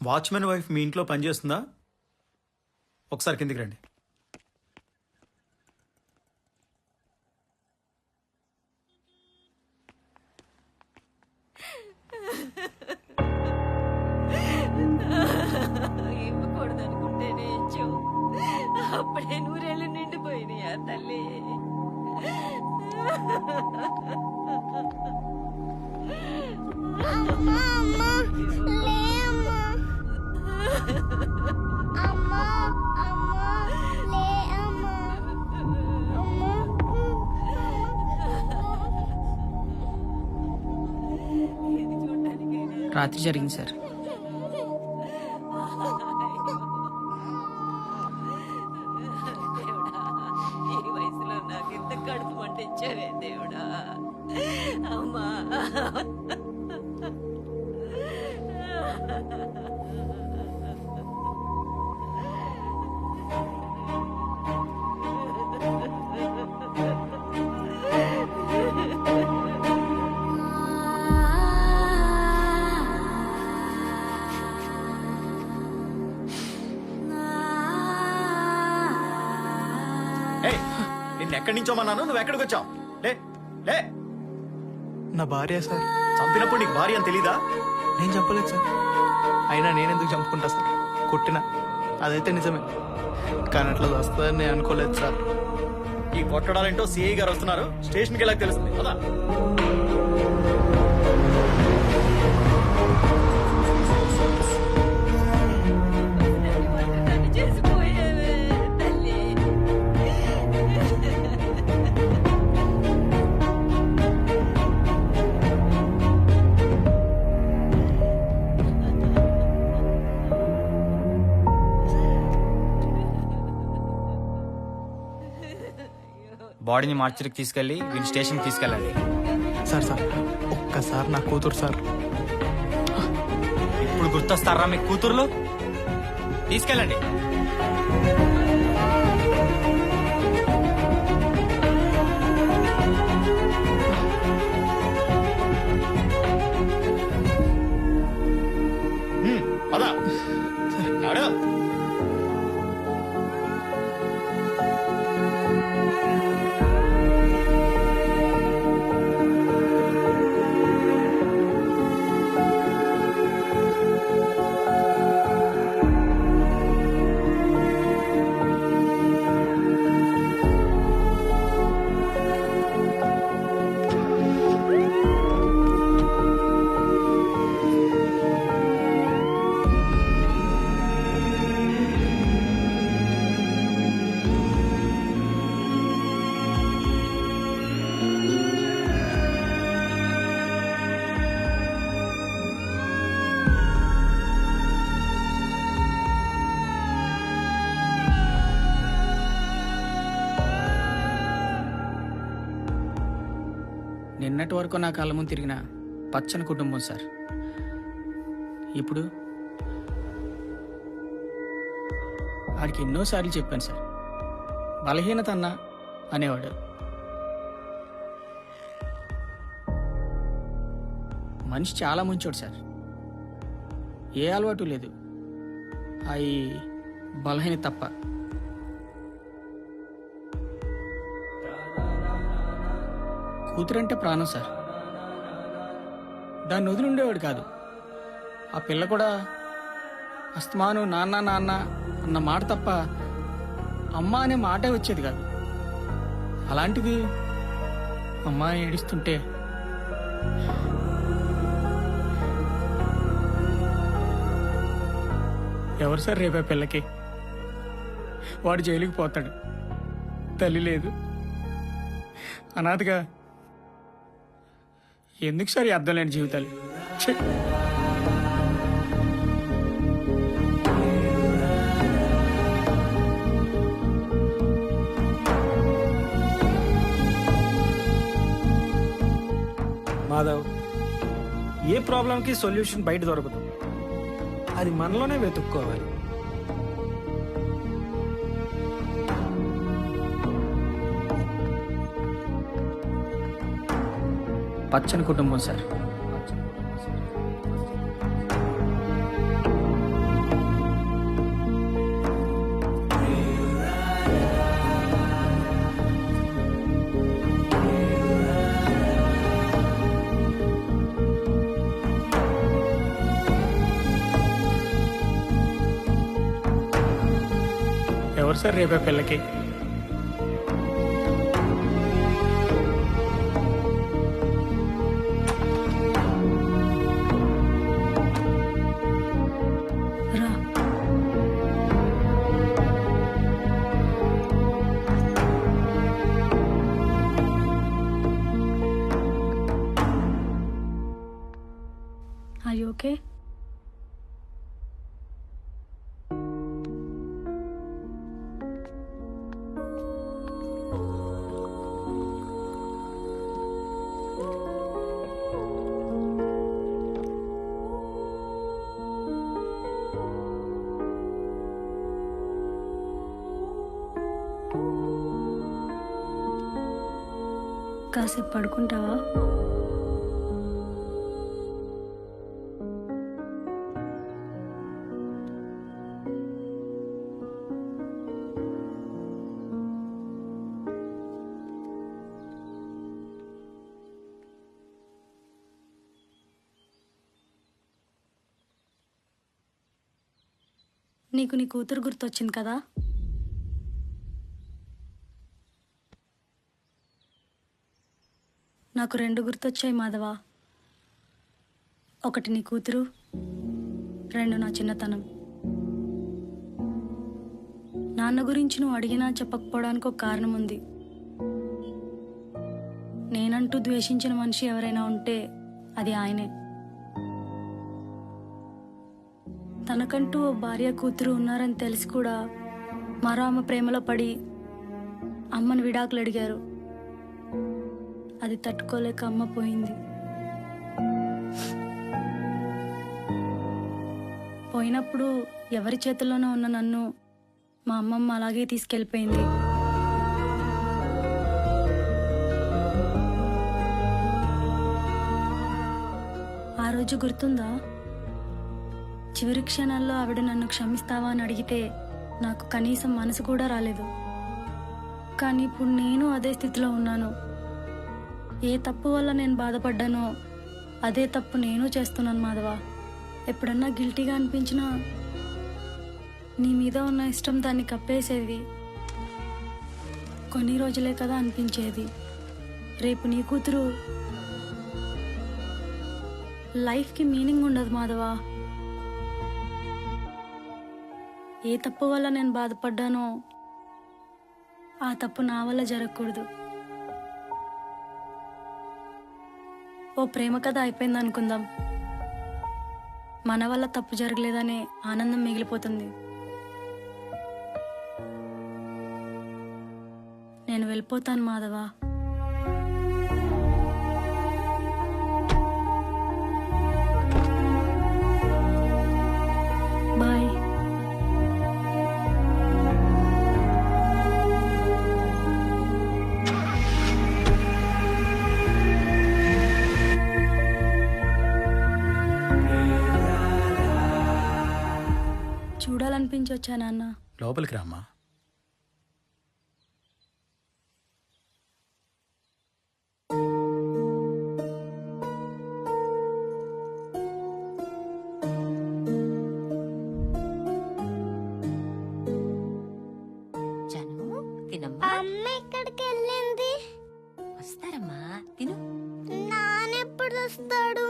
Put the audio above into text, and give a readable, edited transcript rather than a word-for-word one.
Watchman wife మీ ఇంట్లో పనిచేస్తుందా? ఒకసారి కిందికి రండి. ఇవ్వకూడదనుకుంటేనే ఇచ్చావు. అప్పుడే 100 ఏళ్ళు నిండిపోయినాయా తల్లి? అమ్మా అమ్మా లే అమ్మా అమ్మా అమ్మా లే అమ్మా అమ్మా ఇది చూడటానికైనా రాత్రి జరిగింది సార్. దేవుడా, ఈ వయసులో నాకు ఇంత కడుపు మంట ఇచ్చావే దేవుడా. అమ్మా ఏయ్, నిన్ను ఎక్కడి నుంచోమన్నాను, నువ్వు ఎక్కడికి వచ్చావు? లే లే. నా భార్య సార్. చంపినప్పుడు నీకు భార్య అని తెలీదా? నేను చెప్పలేదు సార్. అయినా నేనెందుకు చంపుకుంటా సార్? కొట్టినా అదైతే నిజమే, కానీ అట్లా వస్తుందని నేను అనుకోలేదు సార్. ఈ కొట్టడాలేంటో సిఐ గారు వస్తున్నారు, స్టేషన్కి వెళ్ళాక తెలుస్తుంది కదా. నన్ను చేసిపోయావే తల్లి. బాడీని మార్చరికి తీసుకెళ్లి వీళ్ళ స్టేషన్కి తీసుకెళ్ళండి. సార్ సార్ ఒక్కసారి నా కూతురు సార్. ఇప్పుడు గుర్తొస్తారా మీ కూతుర్లు? తీసుకెళ్ళండి. పదా నాడు. నిన్నటి వరకు నా కళ్ళ ముందు తిరిగిన పచ్చని కుటుంబం సార్. ఇప్పుడు వాడికి ఎన్నోసార్లు చెప్పాను సార్, బలహీనత అన్నా అనేవాడు. మనిషి చాలా ముంచోడు సార్. ఏ అలవాటు లేదు, అవి బలహీనత తప్ప. కూతురంటే ప్రాణం సార్. దాన్ని వదిలి ఉండేవాడు కాదు. ఆ పిల్ల కూడా అస్తమాను నాన్న నాన్న అన్న మాట తప్ప అమ్మ అనే మాటే వచ్చేది కాదు. అలాంటిది అమ్మ ఏడుస్తుంటే ఎవరు సార్ రేపే పిల్లకి? వాడు జైలుకి పోతాడు, తల్లి లేదు, అనాథగా. ఎందుకు సార్ ఈ అర్థం లేని జీవితాలు? ఛీ! మాధవ్, ఏ ప్రాబ్లంకి సొల్యూషన్ బయట దొరకదు, అది మనలోనే వెతుక్కోవాలి. పచ్చని కుటుంబం సార్. చూడు సార్ రేపే పిల్లకి. రా. Are you okay? కాసేపు పడుకుంటావా? నీకు నీ కూతురు గుర్తొచ్చింది కదా? నాకు 2 గుర్తొచ్చాయి మాధవ. ఒకటి నీ కూతురు, 2 నా చిన్నతనం. నాన్న గురించి నువ్వు అడిగినా చెప్పకపోవడానికి ఒక కారణం ఉంది. నేనంటూ ద్వేషించిన మనిషి ఎవరైనా ఉంటే అది ఆయనే. తనకంటూ ఓ భార్య కూతురు ఉన్నారని తెలిసి కూడా మరో ఆమె ప్రేమలో పడి అమ్మను విడాకులు అడిగారు. అది తట్టుకోలేక అమ్మ పోయింది. పోయినప్పుడు ఎవరి చేతుల్లోనూ ఉన్న నన్ను మా అమ్మమ్మ అలాగే తీసుకెళ్ళిపోయింది. ఆ రోజు గుర్తుందా? చివరి క్షణాల్లో ఆవిడ నన్ను క్షమిస్తావా అని అడిగితే నాకు కనీసం మనసు కూడా రాలేదు. కానీ ఇప్పుడు నేను అదే స్థితిలో ఉన్నాను. ఏ తప్పు వల్ల నేను బాధపడ్డానో అదే తప్పు నేను చేస్తున్నాను మాధవ. ఎప్పుడన్నా గిల్టీగా అనిపించినా నీ మీద ఉన్న ఇష్టం దాన్ని కప్పేసేది. కొన్ని రోజులే కదా అనిపించేది. రేపు నీ కూతురు లైఫ్కి మీనింగ్ ఉండదు మాధవ. ఏ తప్పు వల్ల నేను బాధపడ్డానో ఆ తప్పు నా వల్ల జరగకూడదు. ఓ ప్రేమ కథ అయిపోయింది అనుకుందాం. మన వల్ల తప్పు జరగలేదనే ఆనందం మిగిలిపోతుంది. నేను వెళ్ళిపోతాను మాధవ. బాయ్. చూడాలనిపించి వచ్చా నాన్న. లోపలికి రామ్మా. జను తినమ్మా. అమ్మ ఎక్కడికి వెళ్ళింది? వస్తారమ్మా, తిను. నాన్నెప్పుడు వస్తాడు?